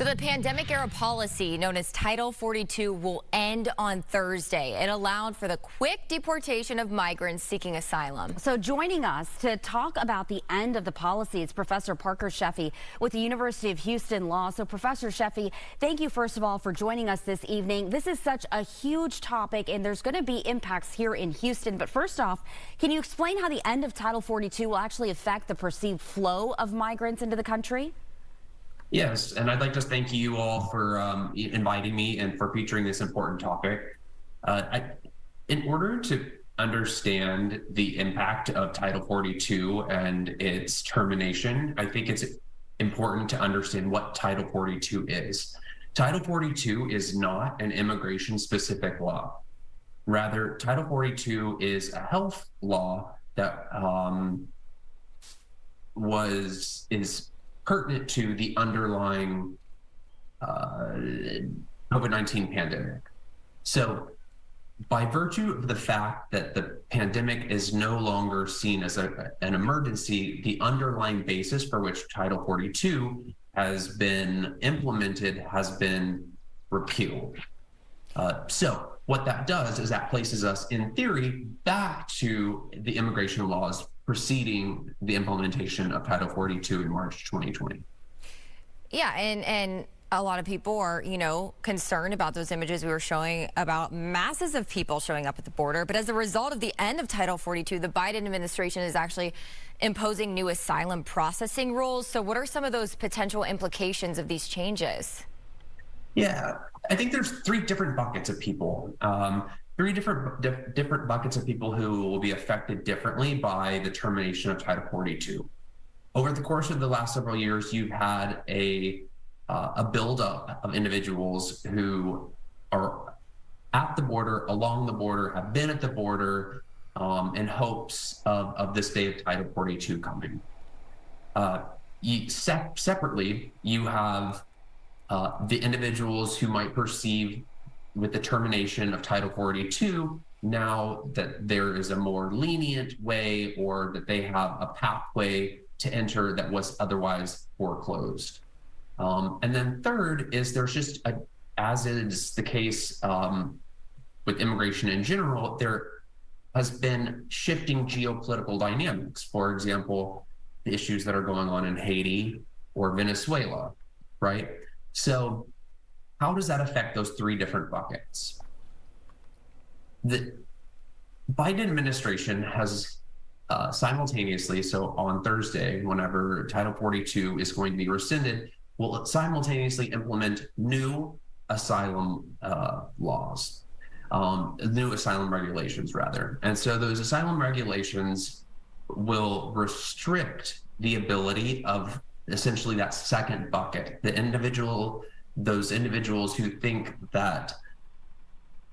So the pandemic era policy known as Title 42 will end on Thursday. It allowed for the quick deportation of migrants seeking asylum. So joining us to talk about the end of the policy is Professor Parker Sheffy with the University of Houston Law. So Professor Sheffy, thank you first of all for joining us this evening. This is such a huge topic and there's going to be impacts here in Houston. But first off, can you explain how the end of Title 42 will actually affect the perceived flow of migrants into the country? Yes, and I'd like to thank you all for inviting me and for featuring this important topic. In order to understand the impact of Title 42 and its termination, I think it's important to understand what Title 42 is. Title 42 is not an immigration-specific law. Rather, Title 42 is a health law that is pertinent to the underlying COVID-19 pandemic. So by virtue of the fact that the pandemic is no longer seen as an emergency, the underlying basis for which Title 42 has been implemented has been repealed. So what that does is that places us, in theory, back to the immigration laws preceding the implementation of Title 42 in March 2020. Yeah, and a lot of people are, concerned about those images we were showing about masses of people showing up at the border. But as a result of the end of Title 42, the Biden administration is actually imposing new asylum processing rules. So what are some of those potential implications of these changes? Yeah, I think there's three different buckets of people. Three different buckets of people who will be affected differently by the termination of Title 42. Over the course of the last several years, you've had a buildup of individuals who are at the border, along the border, have been at the border in hopes of this day of Title 42 coming. Separately, you have the individuals who might perceive with the termination of Title 42, now that there is a more lenient way or that they have a pathway to enter that was otherwise foreclosed. And then third is there's just, as is the case with immigration in general, there has been shifting geopolitical dynamics. For example, the issues that are going on in Haiti or Venezuela, right? So how does that affect those three different buckets? The Biden administration has simultaneously, so on Thursday, whenever Title 42 is going to be rescinded, will simultaneously implement new asylum laws, new asylum regulations, rather. And so those asylum regulations will restrict the ability of essentially that second bucket, those individuals who think that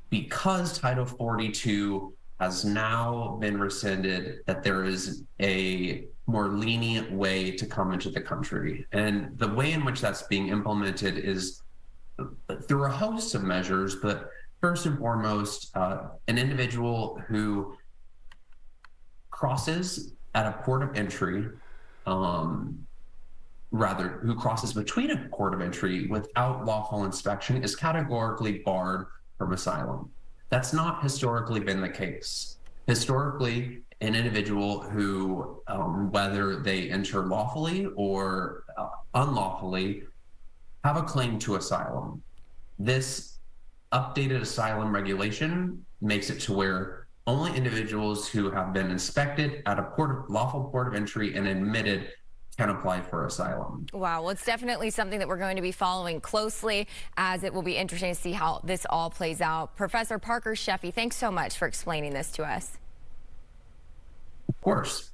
because Title 42 has now been rescinded, that there is a more lenient way to come into the country. And the way in which that's being implemented is through a host of measures, but first and foremost, an individual who crosses at a port of entry, who crosses between a port of entry without lawful inspection is categorically barred from asylum. That's not historically been the case. Historically, an individual who, whether they enter lawfully or unlawfully, have a claim to asylum. This updated asylum regulation makes it to where only individuals who have been inspected at a lawful port of entry and admitted can apply for asylum. Wow, well, it's definitely something that we're going to be following closely, as it will be interesting to see how this all plays out. Professor Parker Sheffy, thanks so much for explaining this to us. Of course.